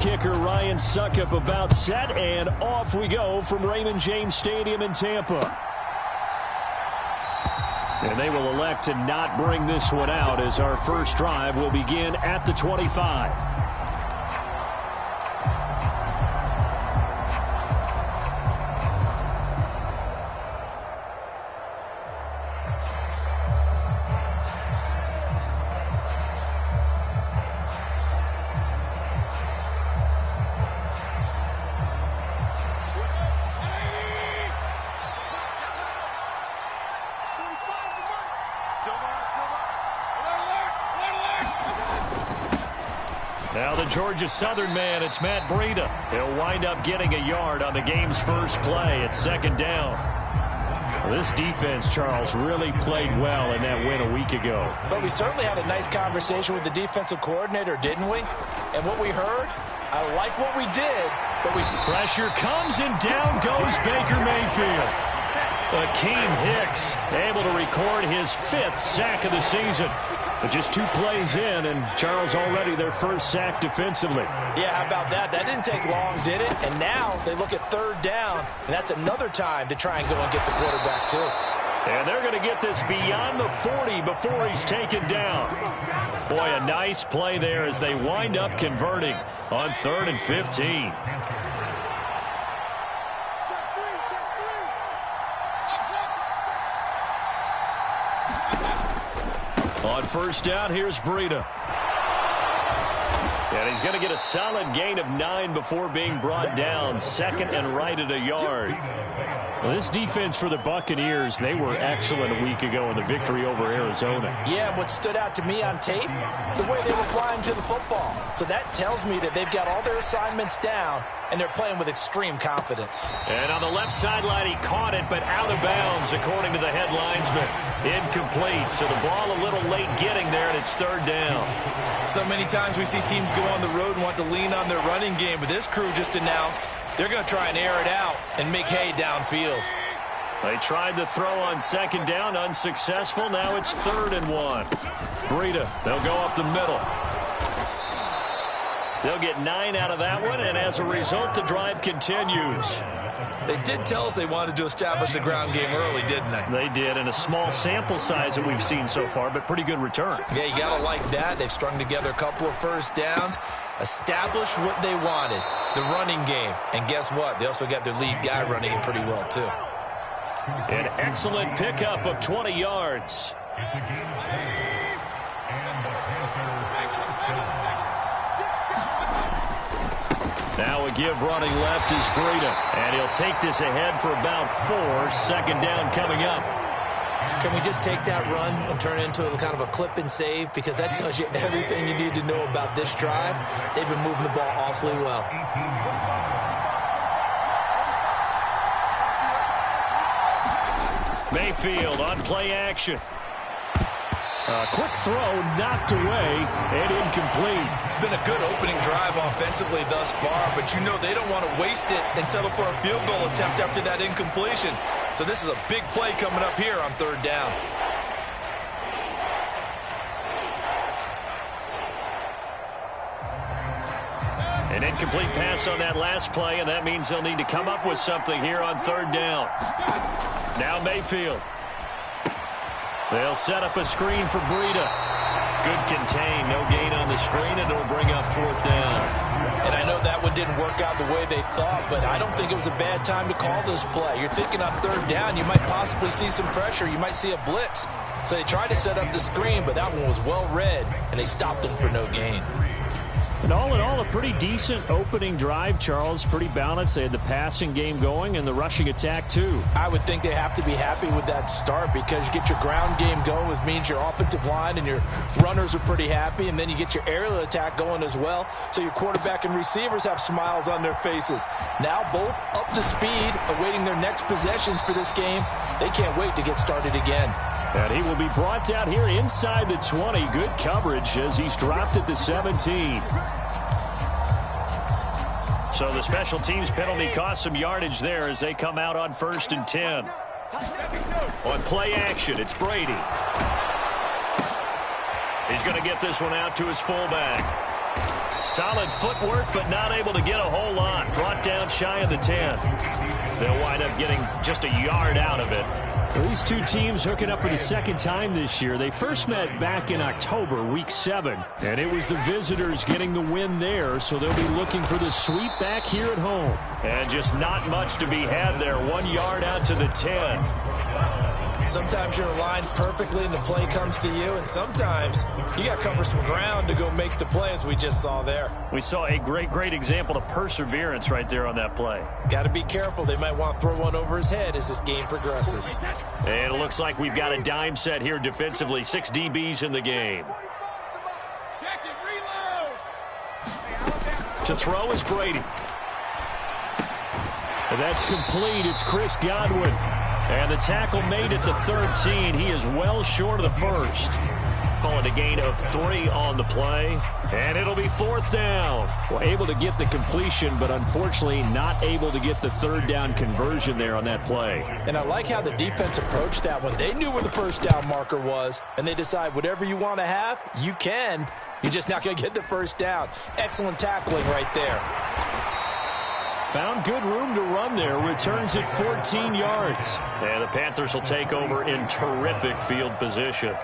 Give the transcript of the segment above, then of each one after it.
Kicker Ryan Succop about set, and off we go from Raymond James Stadium in Tampa. And they will elect to not bring this one out as our first drive will begin at the 25. Now the Georgia Southern man, it's Matt Breida. He'll wind up getting a yard on the game's first play. It's second down. Well, this defense, Charles, really played well in that win a week ago. But we certainly had a nice conversation with the defensive coordinator, didn't we? And what we heard, I like what we did, but we... Pressure comes and down goes Baker Mayfield. Akeem Hicks able to record his 5th sack of the season. But just 2 plays in, and Charles already their first sack defensively. Yeah, how about that? That didn't take long, did it? And now they look at 3rd down, and that's another time to try and go and get the quarterback, too. And they're going to get this beyond the 40 before he's taken down. Boy, a nice play there as they wind up converting on 3rd and 15. On first down, here's Breida. And he's going to get a solid gain of 9 before being brought down. 2nd and right at a yard. Well, this defense for the Buccaneers, they were excellent a week ago in the victory over Arizona. Yeah, what stood out to me on tape, the way they were flying to the football. So that tells me that they've got all their assignments down, and they're playing with extreme confidence. And on the left sideline, he caught it, but out of bounds, according to the head linesman. Incomplete, so the ball a little late getting there, and it's 3rd down. So many times we see teams go on the road and want to lean on their running game, but this crew just announced they're going to try and air it out and make hay downfield. They tried to throw on 2nd down, unsuccessful. Now it's 3rd and 1. Breida, they'll go up the middle. They'll get 9 out of that one, and as a result, the drive continues. They did tell us they wanted to establish the ground game early, didn't they? They did, and a small sample size that we've seen so far, but pretty good return. Yeah, you got to like that. They've strung together a couple of first downs, established what they wanted, the running game. And guess what? They also got their lead guy running it pretty well, too. An excellent pickup of 20 yards. Now a give running left is Breida. And he'll take this ahead for about 4. 2nd down coming up. Can we just take that run and turn it into a kind of a clip and save? Because that tells you everything you need to know about this drive. They've been moving the ball awfully well. Mayfield on play action. A quick throw knocked away and incomplete. It's been a good opening drive offensively thus far, but you know they don't want to waste it and settle for a field goal attempt after that incompletion. So this is a big play coming up here on 3rd down. An incomplete pass on that last play, and that means they'll need to come up with something here on 3rd down. Now Mayfield. They'll set up a screen for Breida. Good contain, no gain on the screen, and it'll bring up 4th down. And I know that one didn't work out the way they thought, but I don't think it was a bad time to call this play. You're thinking on 3rd down, you might possibly see some pressure. You might see a blitz. So they tried to set up the screen, but that one was well read, and they stopped them for no gain. And all in all, a pretty decent opening drive, Charles. Pretty balanced. They had the passing game going and the rushing attack, too. I would think they have to be happy with that start because you get your ground game going, which means your offensive line and your runners are pretty happy, and then you get your aerial attack going as well, so your quarterback and receivers have smiles on their faces. Now both up to speed, awaiting their next possessions for this game. They can't wait to get started again. And he will be brought down here inside the 20. Good coverage as he's dropped at the 17. So the special teams penalty cost some yardage there as they come out on 1st and 10. On play action, it's Brady. He's going to get this one out to his fullback. Solid footwork, but not able to get a whole lot. Brought down shy of the 10. They'll wind up getting just a yard out of it. Well, these two teams hooking up for the second time this year. They first met back in October, week 7, and it was the visitors getting the win there, so they'll be looking for the sweep back here at home. And just not much to be had there. 1 yard out to the 10. Sometimes you're aligned perfectly and the play comes to you, and sometimes you got to cover some ground to go make the play, as we just saw there. We saw a great example of perseverance right there on that play. Got to be careful. They might want to throw one over his head as this game progresses. And it looks like we've got a dime set here defensively. 6 DBs in the game. To throw is Brady. And that's complete. It's Chris Godwin. And the tackle made at the 13. He is well short of the first. Call it a gain of 3 on the play. And it'll be 4th down. Well, able to get the completion, but unfortunately not able to get the 3rd down conversion there on that play. And I like how the defense approached that one. They knew where the first down marker was, and they decide whatever you want to have, you can. You're just not going to get the first down. Excellent tackling right there. Found good room to run there. Returns at 14 yards. And the Panthers will take over in terrific field position.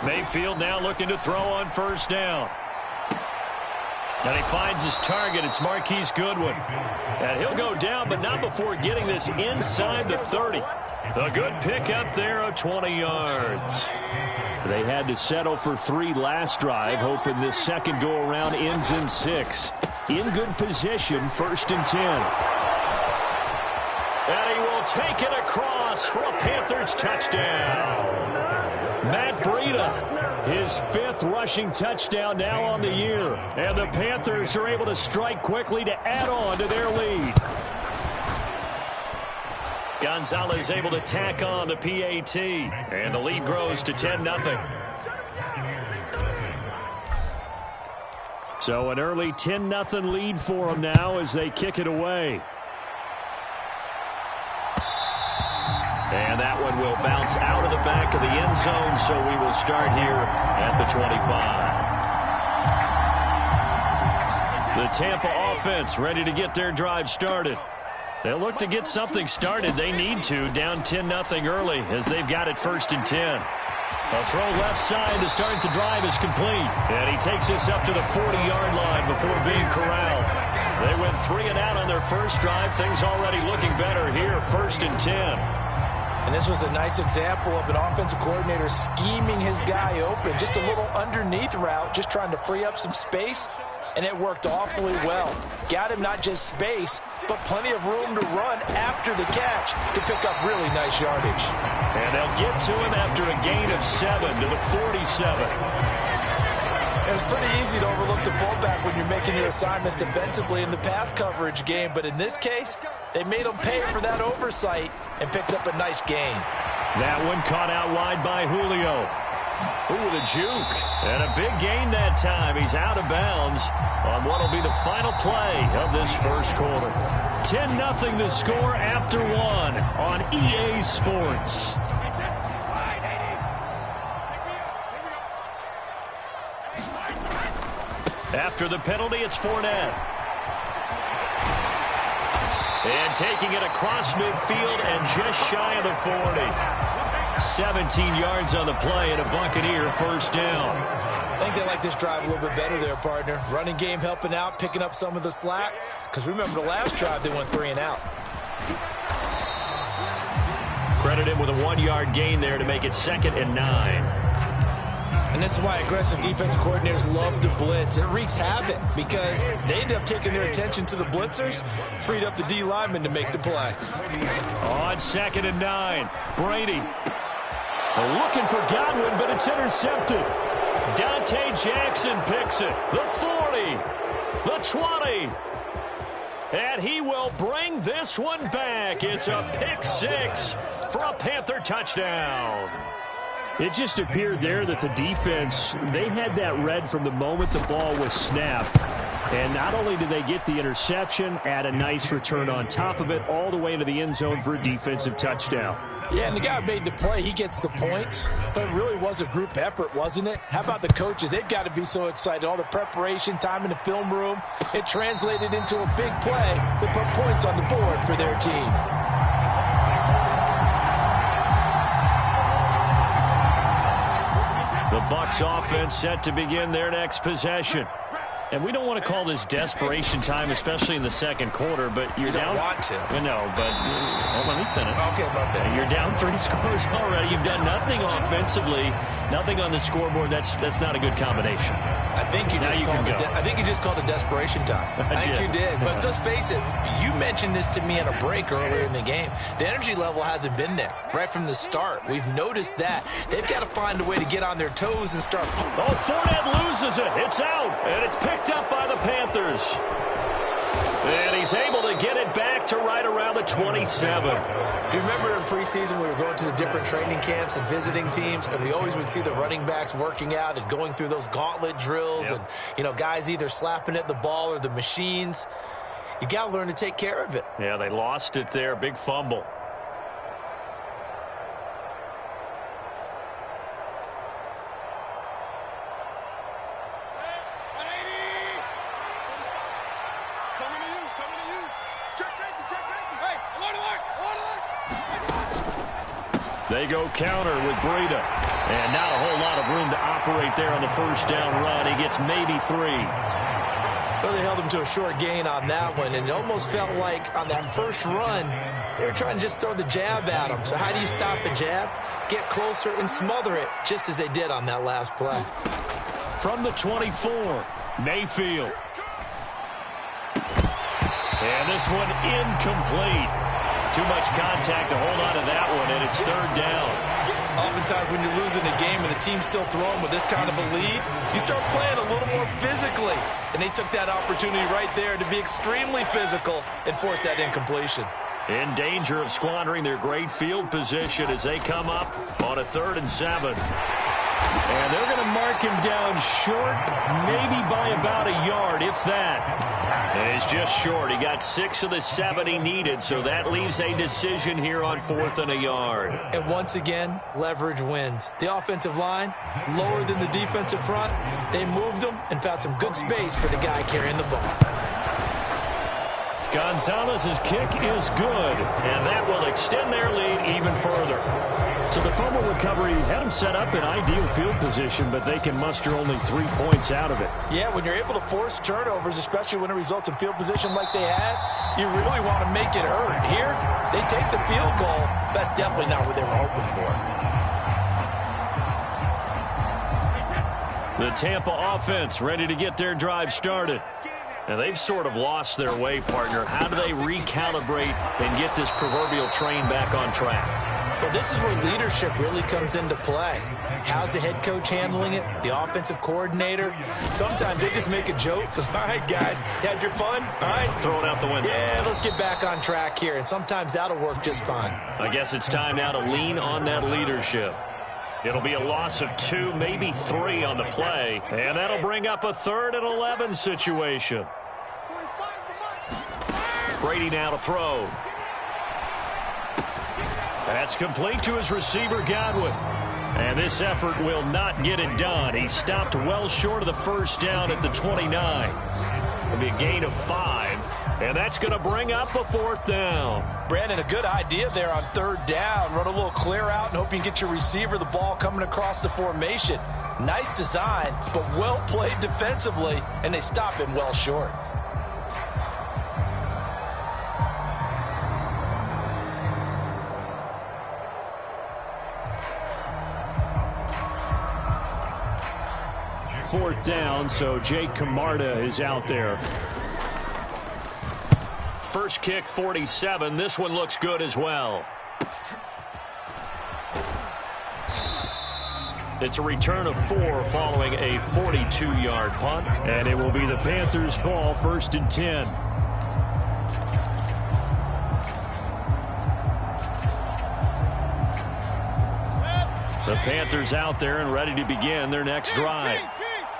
Mayfield now looking to throw on first down. And he finds his target. It's Marquise Goodwin. And he'll go down, but not before getting this inside the 30. A good pickup there of 20 yards. They had to settle for 3 last drive, hoping this second go-around ends in 6. In good position, 1st and 10. And he will take it across for a Panthers touchdown. Matt Breida, his 5th rushing touchdown now on the year. And the Panthers are able to strike quickly to add on to their lead. Gonzalez able to tack on the PAT. And the lead grows to 10-0. So an early 10-0 lead for them now as they kick it away. And that one will bounce out of the back of the end zone, so we will start here at the 25. The Tampa offense ready to get their drive started. They'll look to get something started. They need to, down 10-0 early as they've got it 1st and 10. A throw left side to start the drive is complete. And he takes us up to the 40-yard line before being corralled. They went 3 and out on their first drive. Things already looking better here, 1st and 10. And this was a nice example of an offensive coordinator scheming his guy open. Just a little underneath route, just trying to free up some space, and it worked awfully well. Got him not just space, but plenty of room to run after the catch to pick up really nice yardage. And they'll get to him after a gain of 7 to the 47. It's pretty easy to overlook the fullback when you're making your assignments defensively in the pass coverage game, but in this case, they made him pay for that oversight and picks up a nice gain. That one caught out wide by Julio. Ooh, the juke. And a big gain that time. He's out of bounds on what will be the final play of this first quarter. 10-0 the score after 1 on EA Sports. After the penalty, it's Fournette. And taking it across midfield and just shy of the 40. 17 yards on the play and a Buccaneer first down. I think they like this drive a little bit better there, partner. Running game helping out, picking up some of the slack. Because remember the last drive, they went 3 and out. Credit him with a 1-yard gain there to make it 2nd and 9. And this is why aggressive defensive coordinators love to blitz. It wreaks havoc because they end up taking their attention to the blitzers, freed up the D lineman to make the play. On 2nd and 9, Brady. Looking for Godwin, but it's intercepted. Dante Jackson picks it. The 40, the 20. And he will bring this one back. It's a pick six for a Panther touchdown. It just appeared there that the defense, they had that read from the moment the ball was snapped. And not only did they get the interception, add a nice return on top of it, all the way into the end zone for a defensive touchdown. Yeah, and the guy who made the play, he gets the points. But it really was a group effort, wasn't it? How about the coaches? They've got to be so excited. All the preparation, time in the film room, it translated into a big play that put points on the board for their team. The Bucs offense set to begin their next possession. And we don't want to call this desperation time, especially in the second quarter, but you're down. You don't want to. No, but let me finish. Okay, my bad. You're down 3 scores already. You've done nothing offensively, nothing on the scoreboard. That's not a good combination. I think you just called it desperation time. I think you did. But let's face it, you mentioned this to me in a break earlier in the game. The energy level hasn't been there right from the start. We've noticed that. They've got to find a way to get on their toes and start. Oh, Fournette loses it. It's out, and it's picked up by the Panthers. And he's able to get it back to right around the 27. You remember in preseason we were going to the different training camps and visiting teams, and we always would see the running backs working out and going through those gauntlet drills, and guys either slapping at the ball or the machines. You got to learn to take care of it. Yeah, they lost it there. Big fumble. They go counter with Breida. And not a whole lot of room to operate there on the first down run. He gets maybe 3. Well, they held him to a short gain on that one, and it almost felt like on that first run, they were trying to just throw the jab at him. So how do you stop the jab? Get closer and smother it, just as they did on that last play. From the 24, Mayfield. And this one incomplete. Too much contact to hold on to that one, and it's third down. Oftentimes when you're losing a game and the team's still throwing with this kind of a lead, you start playing a little more physically. And they took that opportunity right there to be extremely physical and force that incompletion. In danger of squandering their great field position as they come up on a 3rd and 7. And they're going to mark him down short, maybe by about a yard, if that. And he's just short. He got 6 of the 7 he needed, so that leaves a decision here on 4th and a yard. And once again, leverage wins. The offensive line, lower than the defensive front. They moved them and found some good space for the guy carrying the ball. Gonzalez's kick is good, and that will extend their lead even further. So the fumble recovery had them set up in ideal field position, but they can muster only 3 points out of it. Yeah, when you're able to force turnovers, especially when it results in field position like they had, you really want to make it hurt. Here, they take the field goal. That's definitely not what they were hoping for. The Tampa offense ready to get their drive started. Now, they've sort of lost their way, partner. How do they recalibrate and get this proverbial train back on track? Well, this is where leadership really comes into play. How's the head coach handling it? The offensive coordinator? Sometimes they just make a joke. All right, guys, you had your fun? All right. Throw it out the window. Yeah, let's get back on track here. And sometimes that'll work just fine. I guess it's time now to lean on that leadership. It'll be a loss of 2, maybe 3 on the play. And that'll bring up a 3rd and 11 situation. Brady now to throw. That's complete to his receiver, Godwin. And this effort will not get it done. He stopped well short of the first down at the 29. It'll be a gain of 5. And that's going to bring up a 4th down. Brandon, a good idea there on 3rd down. Run a little clear out and hope you can get your receiver the ball coming across the formation. Nice design, but well played defensively, and they stop him well short. Fourth down, so Jake Camarda is out there. First kick, 47. This one looks good as well. It's a return of 4 following a 42-yard punt. And it will be the Panthers' ball, 1st and 10. The Panthers out there and ready to begin their next drive.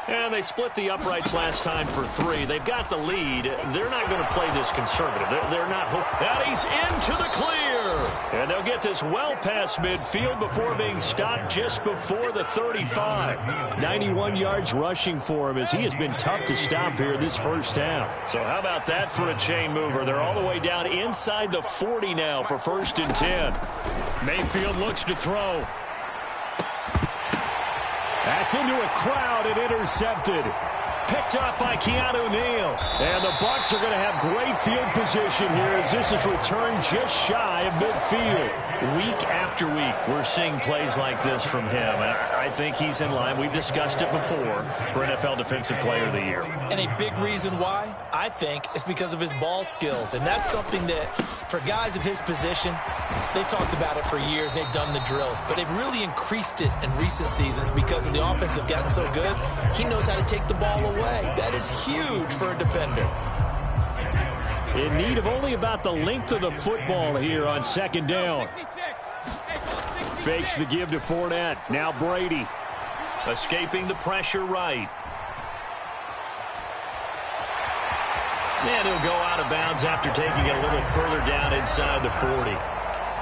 And they split the uprights last time for 3. They've got the lead. They're not going to play this conservative. They're not. And he's into the clear. And they'll get this well past midfield before being stopped just before the 35. 91 yards rushing for him as he has been tough to stop here this first half. So how about that for a chain mover? They're all the way down inside the 40 now for 1st and 10. Mayfield looks to throw. That's into a crowd and intercepted. Picked up by Keanu Neal. And the Bucs are going to have great field position here as this is returned just shy of midfield. Week after week, we're seeing plays like this from him. And I think he's in line. We've discussed it before for NFL Defensive Player of the Year. And a big reason why, I think, is because of his ball skills. And that's something that, for guys of his position, they've talked about it for years. They've done the drills. But they've really increased it in recent seasons because of the offense have gotten so good. He knows how to take the ball away. That is huge for a defender. In need of only about the length of the football here on 2nd down. Fakes the give to Fournette. Now Brady. Escaping the pressure right. And he'll go out of bounds after taking it a little further down inside the 40.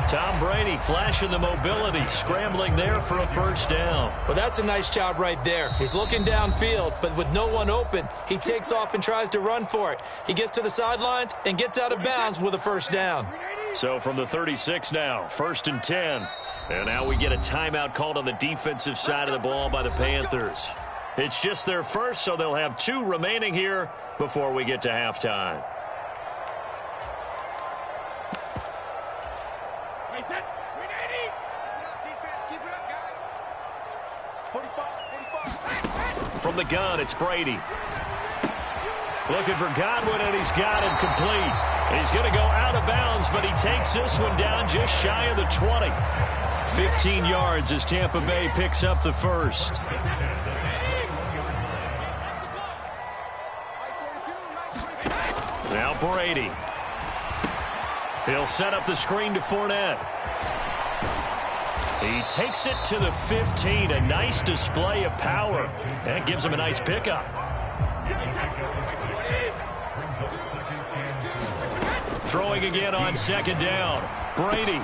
Tom Brady flashing the mobility, scrambling there for a 1st down. Well, that's a nice job right there. He's looking downfield, but with no one open, he takes off and tries to run for it. He gets to the sidelines and gets out of bounds with a 1st down. So from the 36 now, 1st and 10. And now we get a timeout called on the defensive side of the ball by the Panthers. It's just their first, so they'll have 2 remaining here before we get to halftime. From the gun, it's Brady. Looking for Godwin, and he's got him complete. He's going to go out of bounds, but he takes this one down just shy of the 20. 15 yards as Tampa Bay picks up the 1st. Now Brady. He'll set up the screen to Fournette. He takes it to the 15. A nice display of power. That gives him a nice pickup. Throwing again on 2nd down. Brady.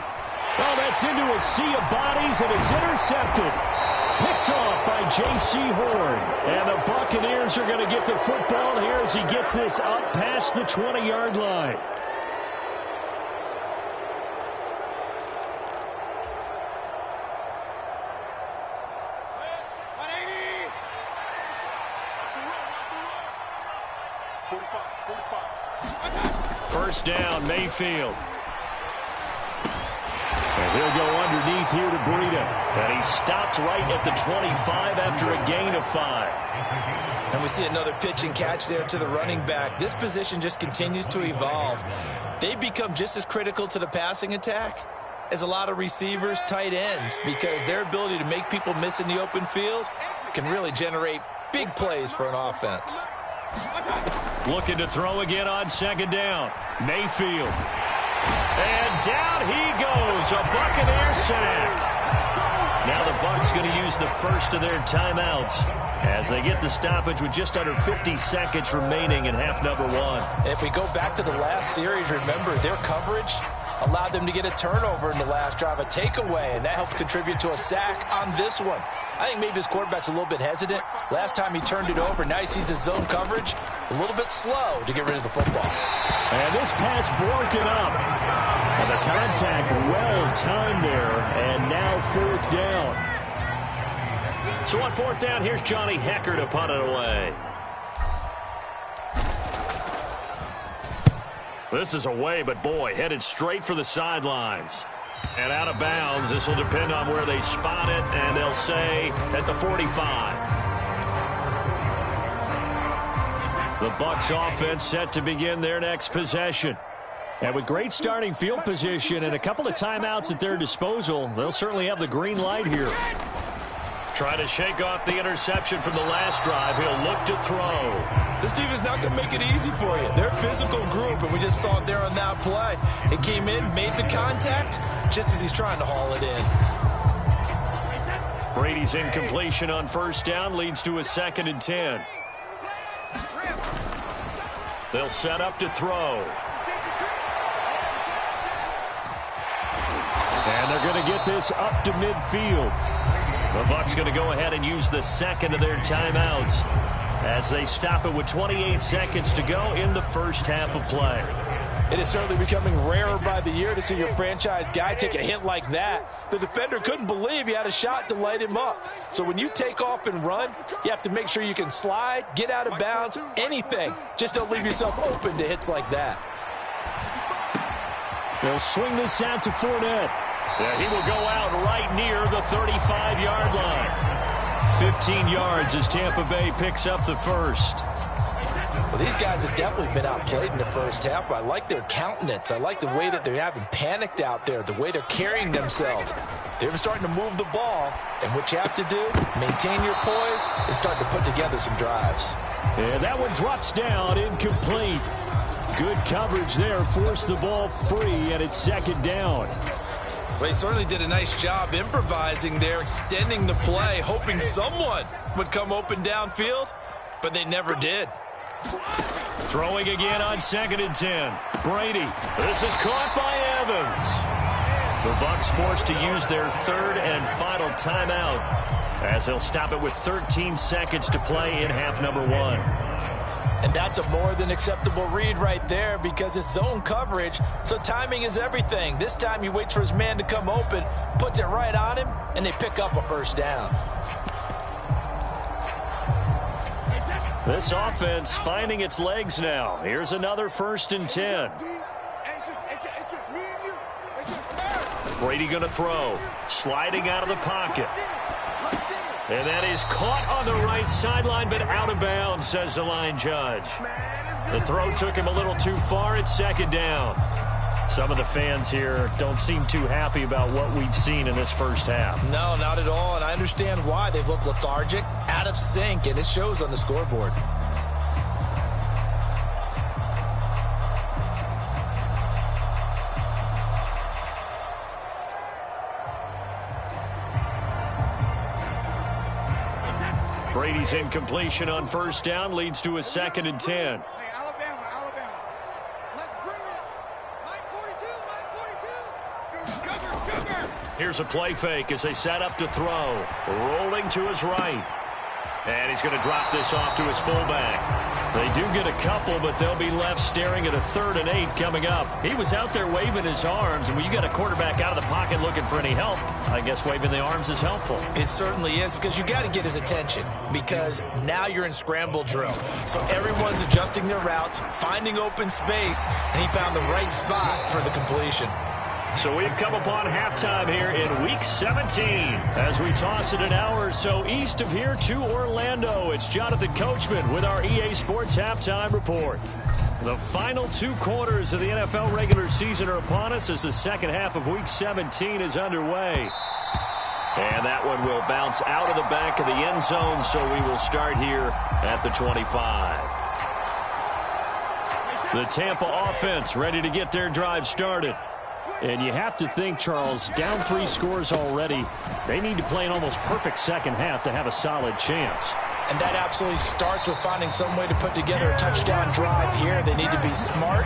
Oh, that's into a sea of bodies, and it's intercepted. Picked off by J.C. Horn. And the Buccaneers are going to get the football here as he gets this up past the 20-yard line. First down, Mayfield. And he'll go underneath here to Breida. And he stopped right at the 25 after a gain of 5. And we see another pitch and catch there to the running back. This position just continues to evolve. They become just as critical to the passing attack as a lot of receivers, tight ends, because their ability to make people miss in the open field can really generate big plays for an offense. Looking to throw again on 2nd down. Mayfield. And down he goes. A Buccaneer sack. Now the Bucs going to use the first of their timeouts as they get the stoppage with just under 50 seconds remaining in half number 1. If we go back to the last series, remember their coverage allowed them to get a turnover in the last drive, a takeaway, and that helped contribute to a sack on this one. I think maybe his quarterback's a little bit hesitant. Last time he turned it over, now he sees his zone coverage a little bit slow to get rid of the football. And this pass broken up. And the contact well timed there, and now 4th down. So on 4th down, here's Johnny Hekker to punt it away. This is away, but boy, headed straight for the sidelines. And out of bounds. This will depend on where they spot it, and they'll say at the 45. The Bucs offense set to begin their next possession. And with great starting field position and a couple of timeouts at their disposal, they'll certainly have the green light here. Trying to shake off the interception from the last drive. He'll look to throw. This team is not going to make it easy for you. They're a physical group, and we just saw it there on that play. It came in, made the contact, just as he's trying to haul it in. Brady's incompletion on first down leads to a 2nd and 10. They'll set up to throw. And they're going to get this up to midfield. The Bucs going to go ahead and use the second of their timeouts as they stop it with 28 seconds to go in the first half of play. It is certainly becoming rarer by the year to see your franchise guy take a hit like that. The defender couldn't believe he had a shot to light him up. So when you take off and run, you have to make sure you can slide, get out of bounds, anything. Just don't leave yourself open to hits like that. They'll swing this out to Fournette. Yeah, he will go out right near the 35-yard line. 15 yards as Tampa Bay picks up the first. Well, these guys have definitely been outplayed in the first half, but I like their countenance. I like the way that they're having panicked out there, the way they're carrying themselves. They're starting to move the ball, and what you have to do, maintain your poise and start to put together some drives. And that one drops down, incomplete. Good coverage there, forced the ball free, and it's 2nd down. Well, they certainly did a nice job improvising there, extending the play, hoping someone would come open downfield, but they never did. Throwing again on 2nd and 10. Brady. This is caught by Evans. The Bucs forced to use their 3rd and final timeout as they'll stop it with 13 seconds to play in half number 1. And that's a more than acceptable read right there because it's zone coverage, so timing is everything. This time he waits for his man to come open, puts it right on him, and they pick up a first down. This offense finding its legs now. Here's another 1st and 10. Brady going to throw. Sliding out of the pocket. And that is caught on the right sideline, but out of bounds, says the line judge. The throw took him a little too far. It's 2nd down. Some of the fans here don't seem too happy about what we've seen in this first half. No, not at all, and I understand why. They've looked lethargic, out of sync, and it shows on the scoreboard. Brady's incompletion on first down leads to a 2nd and 10. Here's a play fake as they set up to throw. Rolling to his right. And he's going to drop this off to his fullback. They do get a couple, but they'll be left staring at a 3rd and 8 coming up. He was out there waving his arms, and when you got a quarterback out of the pocket looking for any help, I guess waving the arms is helpful. It certainly is, because you got to get his attention, because now you're in scramble drill. So everyone's adjusting their routes, finding open space, and he found the right spot for the completion. So we've come upon halftime here in Week 17 as we toss it an hour or so east of here to Orlando. It's Jonathan Coachman with our EA Sports Halftime Report. The final 2 quarters of the NFL regular season are upon us as the second half of Week 17 is underway. And that one will bounce out of the back of the end zone, so we will start here at the 25. The Tampa offense ready to get their drive started. And you have to think, Charles, down 3 scores already. They need to play an almost perfect second half to have a solid chance. And that absolutely starts with finding some way to put together a touchdown drive here. They need to be smart,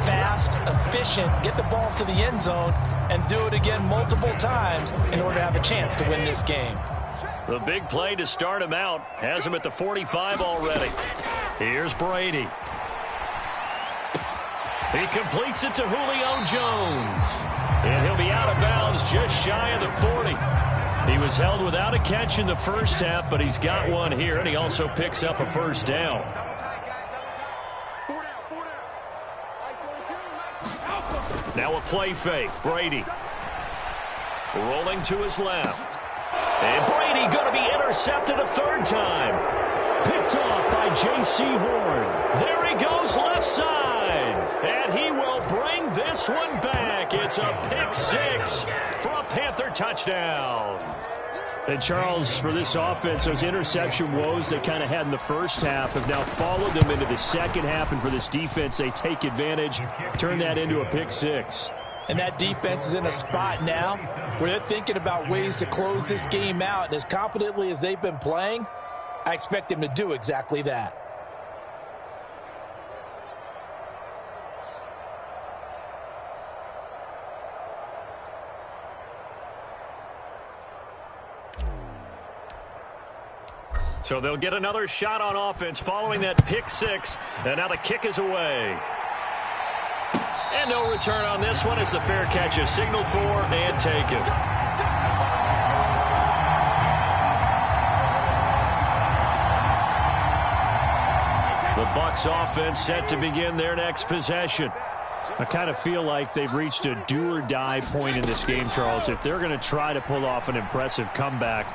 fast, efficient, get the ball to the end zone, and do it again multiple times in order to have a chance to win this game. The big play to start him out has him at the 45 already. Here's Brady. He completes it to Julio Jones. And he'll be out of bounds just shy of the 40. He was held without a catch in the first half, but he's got one here, and he also picks up a first down. Now a play fake. Brady. Rolling to his left. And Brady going to be intercepted a 3rd time. Picked off by J.C. Horn. There he goes left side. And he will bring this one back. It's a pick 6 for a Panther touchdown. And Charles, for this offense, those interception woes they kind of had in the first half have now followed them into the second half. And for this defense, they take advantage, turn that into a pick 6. And that defense is in a spot now where they're thinking about ways to close this game out. And as confidently as they've been playing, I expect them to do exactly that. So they'll get another shot on offense following that pick six. And now the kick is away. And no return on this one as the fair catch is signaled for and taken. The Bucs offense set to begin their next possession. I kind of feel like they've reached a do-or-die point in this game, Charles. If they're going to try to pull off an impressive comeback,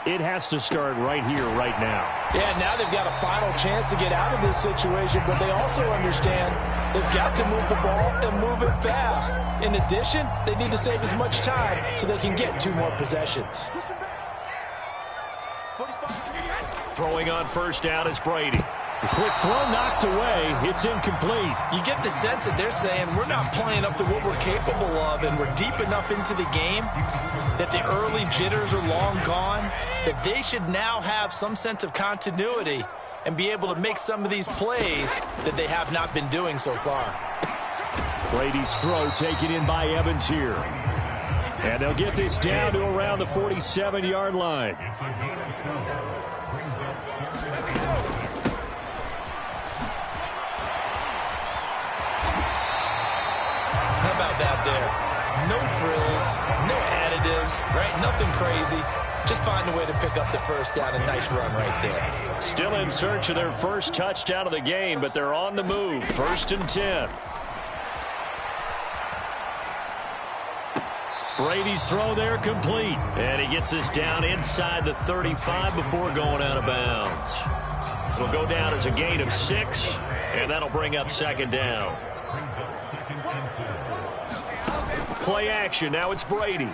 it has to start right here, right now. Yeah, now they've got a final chance to get out of this situation, but they also understand they've got to move the ball and move it fast. In addition, they need to save as much time so they can get 2 more possessions. Throwing on first down is Brady. The quick throw knocked away. It's incomplete. You get the sense that they're saying we're not playing up to what we're capable of, and we're deep enough into the game that the early jitters are long gone, that they should now have some sense of continuity and be able to make some of these plays that they have not been doing so far. Brady's throw taken in by Evans here. And they'll get this down to around the 47-yard line. How about that there? No frills, no additives, right? Nothing crazy. Just find a way to pick up the first down. A nice run right there. Still in search of their first touchdown of the game, but they're on the move. 1st and 10. Brady's throw there complete. And he gets this down inside the 35 before going out of bounds. It'll go down as a gain of 6, and that'll bring up 2nd down. Play action. Now it's Brady.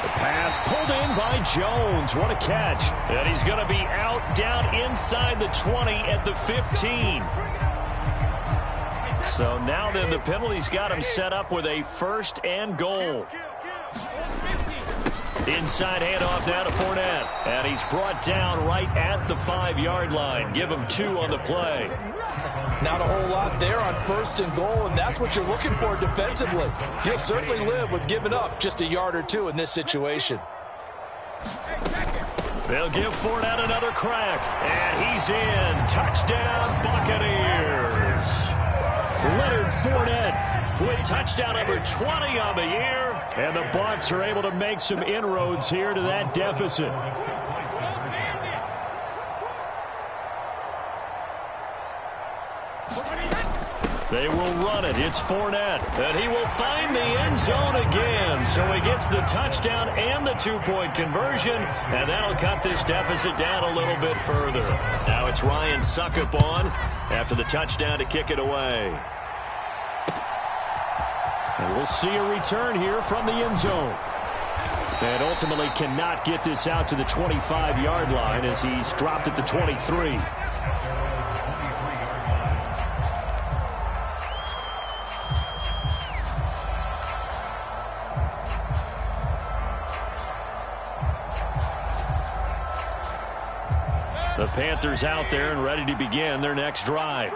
The pass pulled in by Jones. What a catch. And he's going to be out down inside the 20 at the 15. So now then the penalty's got him set up with a 1st and goal. Inside handoff now to Fournette. And he's brought down right at the 5-yard line. Give him 2 on the play. Not a whole lot there on 1st and goal, and that's what you're looking for defensively. You'll certainly live with giving up just a yard or 2 in this situation. They'll give Fournette another crack, and he's in. Touchdown, Buccaneers. Leonard Fournette with touchdown number 20 on the year. And the Bucs are able to make some inroads here to that deficit. They will run it. It's Fournette. And he will find the end zone again. So he gets the touchdown and the 2-point conversion. And that'll cut this deficit down a little bit further. Now it's Ryan Succop on after the touchdown to kick it away. And we'll see a return here from the end zone. And ultimately cannot get this out to the 25-yard line as he's dropped at the 23. The Panthers out there and ready to begin their next drive.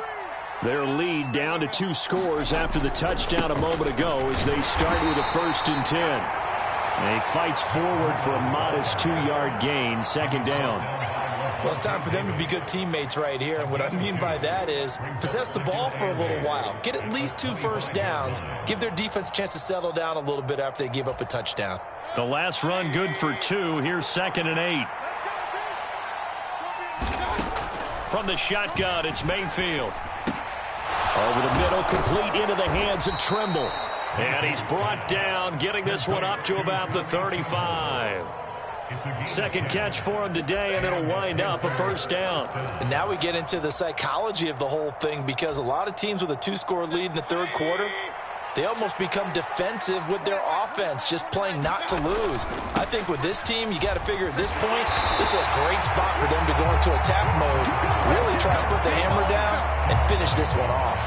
Their lead down to 2 scores after the touchdown a moment ago as they start with a 1st and 10. And he fights forward for a modest 2-yard gain, 2nd down. Well, it's time for them to be good teammates right here. And what I mean by that is possess the ball for a little while. Get at least 2 first downs. Give their defense a chance to settle down a little bit after they give up a touchdown. The last run good for 2. Here's 2nd and 8. From the shotgun, it's Mayfield. Over the middle, complete into the hands of Tremble. And he's brought down, getting this one up to about the 35. 2nd catch for him today, and it'll wind up a 1st down. And now we get into the psychology of the whole thing, because a lot of teams with a 2-score lead in the 3rd quarter, they almost become defensive with their offense, just playing not to lose. I think with this team, you got to figure at this point, this is a great spot for them to go into attack mode, really try to put the hammer down and finish this one off.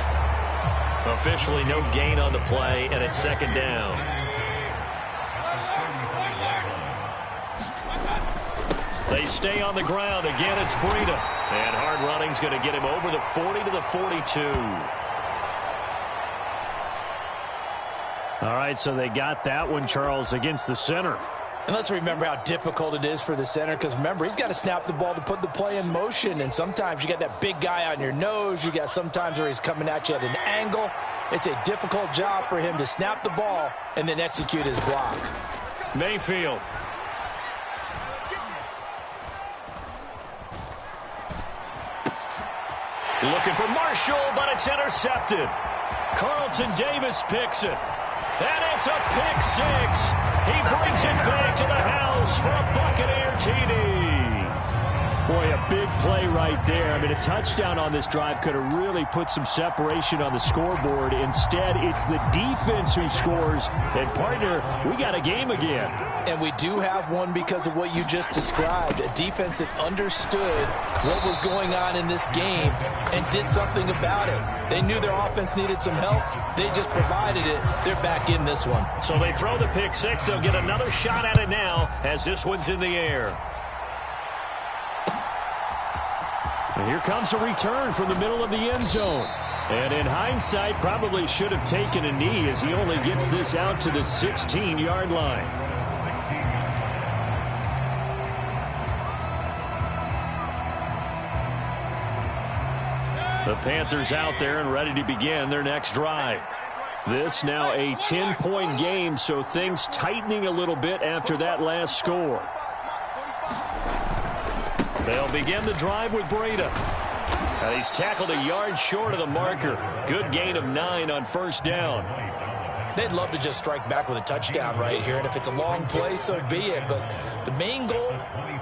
Officially no gain on the play, and it's second down. They stay on the ground. Again, it's Breida. And hard running's going to get him over the 40 to the 42. All right, so they got that one, Charles, against the center. And let's remember how difficult it is for the center, because remember, he's got to snap the ball to put the play in motion, and sometimes you got that big guy on your nose. You got sometimes where he's coming at you at an angle. It's a difficult job for him to snap the ball and then execute his block. Mayfield. Looking for Marshall, but it's intercepted. Carlton Davis picks it. And it's a pick six. He brings it back to the house for a Buccaneer TD. Boy, a big play right there. I mean, a touchdown on this drive could have really put some separation on the scoreboard. Instead, it's the defense who scores. And, partner, we got a game again. And we do have one because of what you just described. A defense that understood what was going on in this game and did something about it. They knew their offense needed some help. They just provided it. They're back in this one. So they throw the pick six. They'll get another shot at it now as this one's in the air. And here comes a return from the middle of the end zone. And in hindsight, probably should have taken a knee as he only gets this out to the 16-yard line. The Panthers out there and ready to begin their next drive. This now a 10-point game, so things tightening a little bit after that last score. They'll begin the drive with Breida. And he's tackled a yard short of the marker. Good gain of 9 on first down. They'd love to just strike back with a touchdown right here, and if it's a long play, so be it. But the main goal,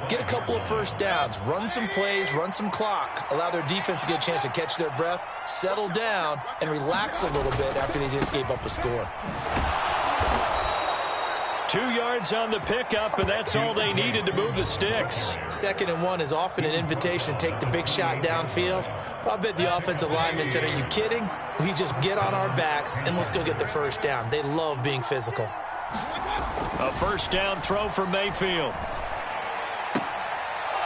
get a couple of first downs, run some plays, run some clock, allow their defense to get a chance to catch their breath, settle down, and relax a little bit after they just gave up a score. 2 yards on the pickup, and that's all they needed to move the sticks. 2nd and 1 is often an invitation to take the big shot downfield. I bet the offensive lineman said, are you kidding? We just get on our backs, and let's go get the first down. They love being physical. A first down throw for Mayfield.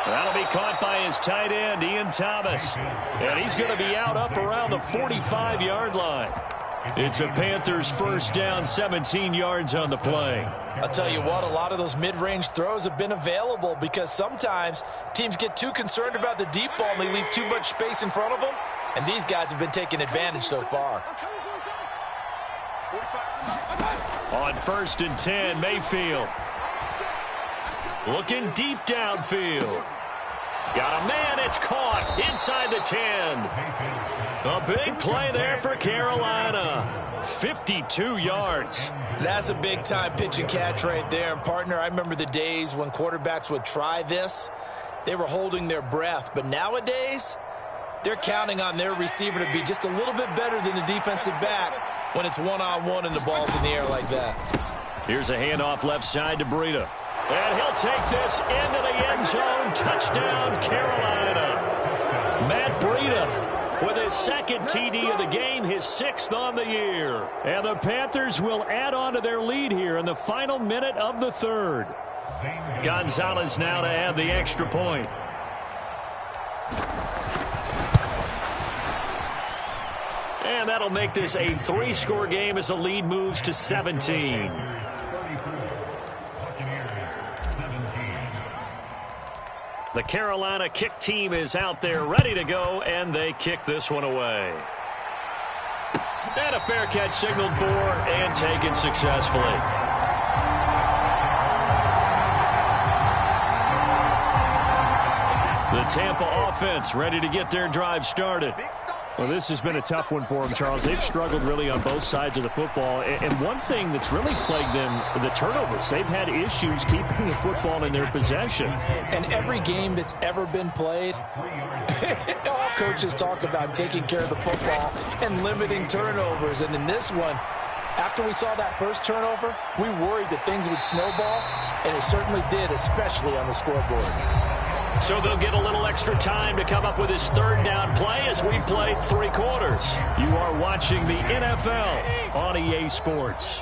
That'll be caught by his tight end, Ian Thomas. And he's going to be out up around the 45-yard line. It's a Panthers first down, 17 yards on the play. I'll tell you what, a lot of those mid-range throws have been available because sometimes teams get too concerned about the deep ball and they leave too much space in front of them, and these guys have been taking advantage so far. On 1st and 10, Mayfield. Looking deep downfield. Got a man, it's caught inside the 10. A big play there for Carolina. 52 yards. That's a big-time pitch and catch right there. And, partner, I remember the days when quarterbacks would try this. They were holding their breath. But nowadays, they're counting on their receiver to be just a little bit better than the defensive back when it's one-on-one and the ball's in the air like that. Here's a handoff left side to Breida. And he'll take this into the end zone. Touchdown, Carolina. Matt Breida with his 2nd TD of the game, his 6th on the year. And the Panthers will add on to their lead here in the final minute of the 3rd. Gonzalez now to add the extra point. And that'll make this a 3-score game as the lead moves to 17. The Carolina kick team is out there ready to go, and they kick this one away. And a fair catch signaled for and taken successfully. The Tampa offense ready to get their drive started. Well, this has been a tough one for them, Charles. They've struggled really on both sides of the football. And one thing that's really plagued them, the turnovers. They've had issues keeping the football in their possession. And every game that's ever been played, all coaches talk about taking care of the football and limiting turnovers. And in this one, after we saw that first turnover, we worried that things would snowball, and it certainly did, especially on the scoreboard. So they'll get a little extra time to come up with his third down play as we played 3 quarters. You are watching the NFL on EA Sports.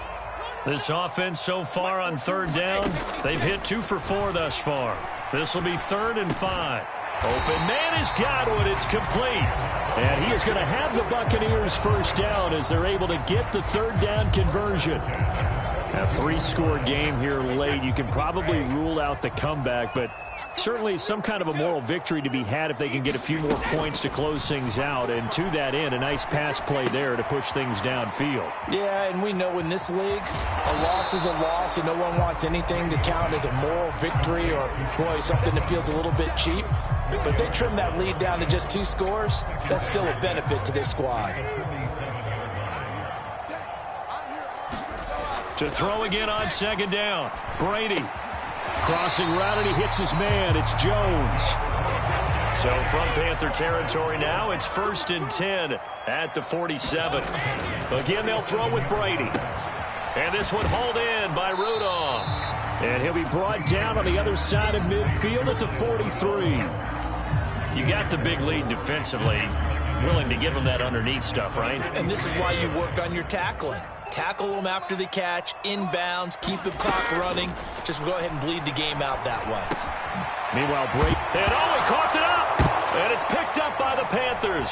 This offense so far on third down, they've hit 2 for 4 thus far. This will be 3rd and 5. Open man is Godwin. It's complete. And he is going to have the Buccaneers first down as they're able to get the third down conversion. A 3-score game here late. You can probably rule out the comeback, but certainly some kind of a moral victory to be had if they can get a few more points to close things out. And to that end, a nice pass play there to push things downfield. Yeah, and we know in this league, a loss is a loss, and no one wants anything to count as a moral victory or, boy, something that feels a little bit cheap. But they trim that lead down to just 2 scores. That's still a benefit to this squad. To throw again on 2nd down. Brady. Crossing route, and he hits his man. It's Jones. So from Panther territory now, it's 1st and 10 at the 47. Again, they'll throw with Brady. And this one hauled in by Rudolph. And he'll be brought down on the other side of midfield at the 43. You got the big lead defensively. Willing to give him that underneath stuff, right? And this is why you work on your tackling. Tackle them after the catch, inbounds, keep the clock running. Just go ahead and bleed the game out that way. Meanwhile, Brady. And he coughed it up. And it's picked up by the Panthers.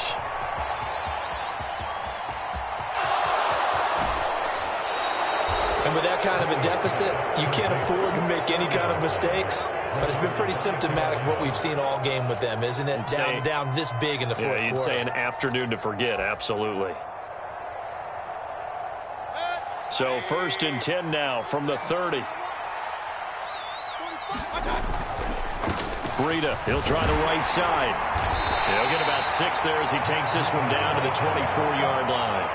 And with that kind of a deficit, you can't afford to make any kind of mistakes. But it's been pretty symptomatic of what we've seen all game with them, isn't it? Down this big in the fourth quarter. You'd say an afternoon to forget, absolutely. So 1st and 10 now from the 30. Breida, he'll try the right side. He'll get about 6 there as he takes this one down to the 24-yard line.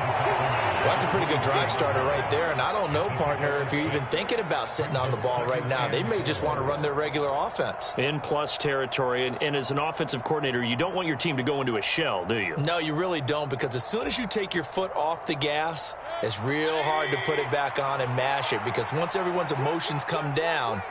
Well, that's a pretty good drive starter right there. And I don't know, partner, if you're even thinking about sitting on the ball right now. They may just want to run their regular offense. In plus territory, and as an offensive coordinator, you don't want your team to go into a shell, do you? No, you really don't, because as soon as you take your foot off the gas, it's real hard to put it back on and mash it, because once everyone's emotions come down,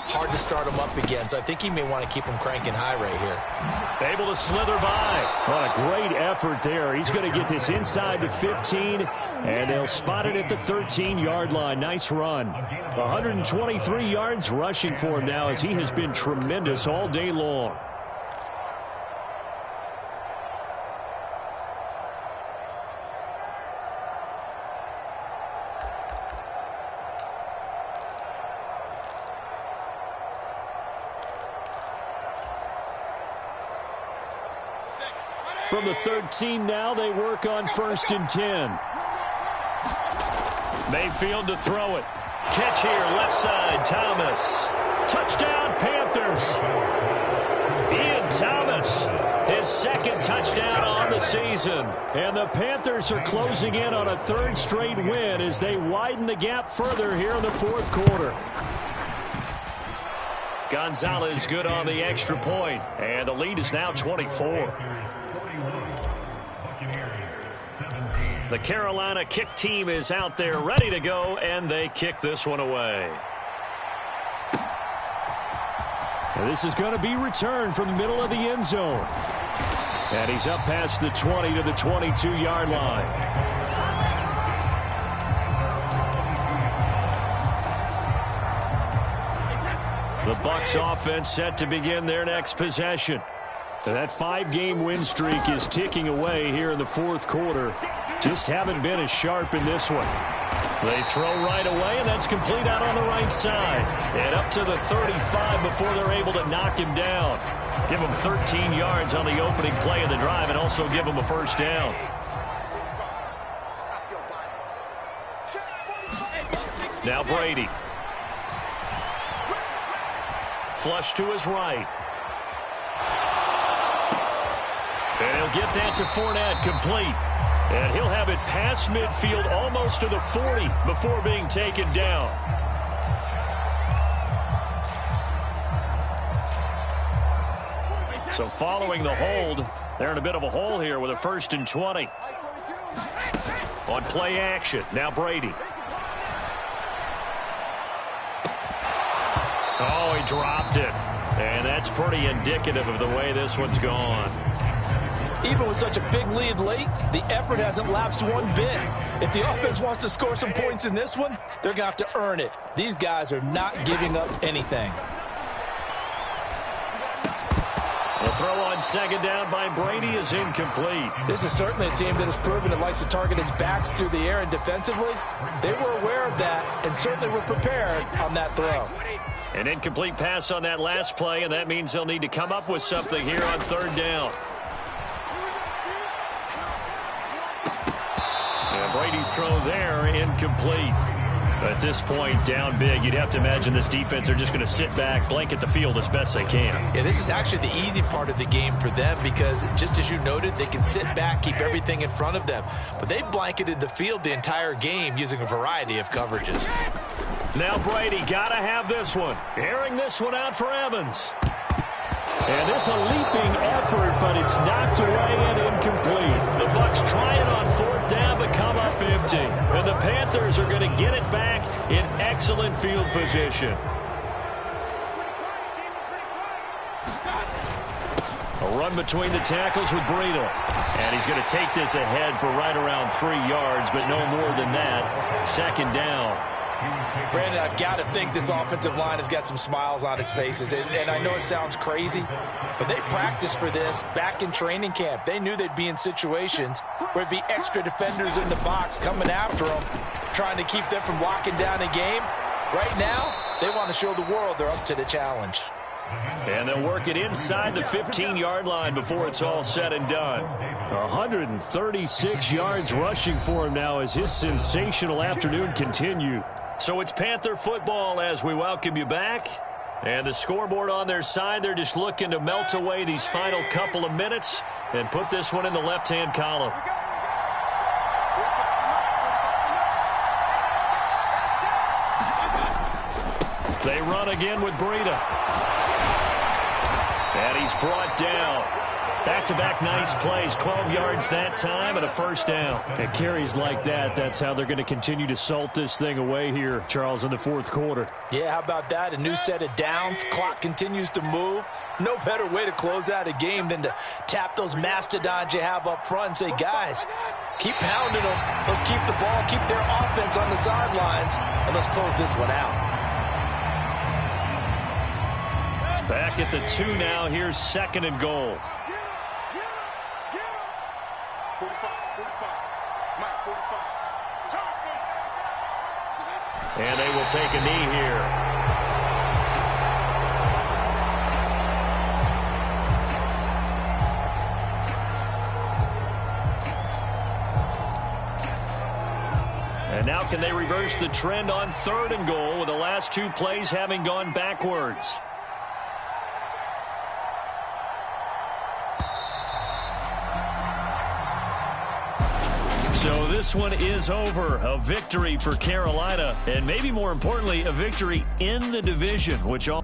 hard to start them up again. So I think he may want to keep them cranking high right here. Able to slither by. What a great effort there. He's going to get this inside the 15, and they'll spot it at the 13-yard line. Nice run. 123 yards rushing for him now as he has been tremendous all day long. From the 13 now, they work on 1st and 10. Mayfield to throw it. Catch here, left side, Thomas. Touchdown, Panthers. Ian Thomas, his 2nd touchdown on the season. And the Panthers are closing in on a 3rd straight win as they widen the gap further here in the 4th quarter. Gonzalez good on the extra point, and the lead is now 24. The Carolina kick team is out there ready to go, and they kick this one away. And this is going to be returned from the middle of the end zone. And he's up past the 20 to the 22-yard line. The Bucs offense set to begin their next possession. And that 5-game win streak is ticking away here in the 4th quarter. Just haven't been as sharp in this one. They throw right away, and that's complete out on the right side. And up to the 35 before they're able to knock him down. Give him 13 yards on the opening play of the drive and also give him a first down. Now Brady. Flush to his right. And he'll get that to Fournette, complete. And he'll have it past midfield almost to the 40 before being taken down. So following the hold, they're in a bit of a hole here with a 1st and 20. On play action, now Brady. Oh, he dropped it. And that's pretty indicative of the way this one's gone. Even with such a big lead late, the effort hasn't lapsed one bit. If the offense wants to score some points in this one, they're going to have to earn it. These guys are not giving up anything. The throw on second down by Brady is incomplete. This is certainly a team that has proven it likes to target its backs through the air, and defensively, they were aware of that and certainly were prepared on that throw. An incomplete pass on that last play, and that means they'll need to come up with something here on third down. And Brady's throw there, incomplete. At this point, down big, you'd have to imagine this defense are just going to sit back, blanket the field as best they can. Yeah, this is actually the easy part of the game for them because, just as you noted, they can sit back, keep everything in front of them. But they've blanketed the field the entire game using a variety of coverages. Now Brady got to have this one. Airing this one out for Evans. And there's a leaping effort, but it's knocked away and incomplete. The Bucs try it on fourth down, but come up empty. And the Panthers are going to get it back in excellent field position. A run between the tackles with Breida. And he's going to take this ahead for right around 3 yards, but no more than that. Second down. Brandon, I've got to think this offensive line has got some smiles on its faces. And I know it sounds crazy, but they practiced for this back in training camp. They knew they'd be in situations where it'd be extra defenders in the box coming after them, trying to keep them from locking down a game. Right now, they want to show the world they're up to the challenge. And they'll work it inside the 15-yard line before it's all said and done. 136 yards rushing for him now as his sensational afternoon continued. So it's Panther football as we welcome you back. And the scoreboard on their side, they're just looking to melt away these final couple of minutes and put this one in the left-hand column. They run again with Breida. And he's brought down. Back-to-back nice plays, 12 yards that time and a first down. And carries like that, that's how they're going to continue to salt this thing away here, Charles, in the fourth quarter. Yeah, how about that? A new set of downs. Clock continues to move. No better way to close out a game than to tap those mastodons you have up front and say, guys, keep pounding them. Let's keep the ball, keep their offense on the sidelines, and let's close this one out. Back at the 2 now. Here's second and goal. And they will take a knee here. And now can they reverse the trend on third and goal with the last 2 plays having gone backwards? So this one is over. A victory for Carolina, and maybe more importantly, a victory in the division, which all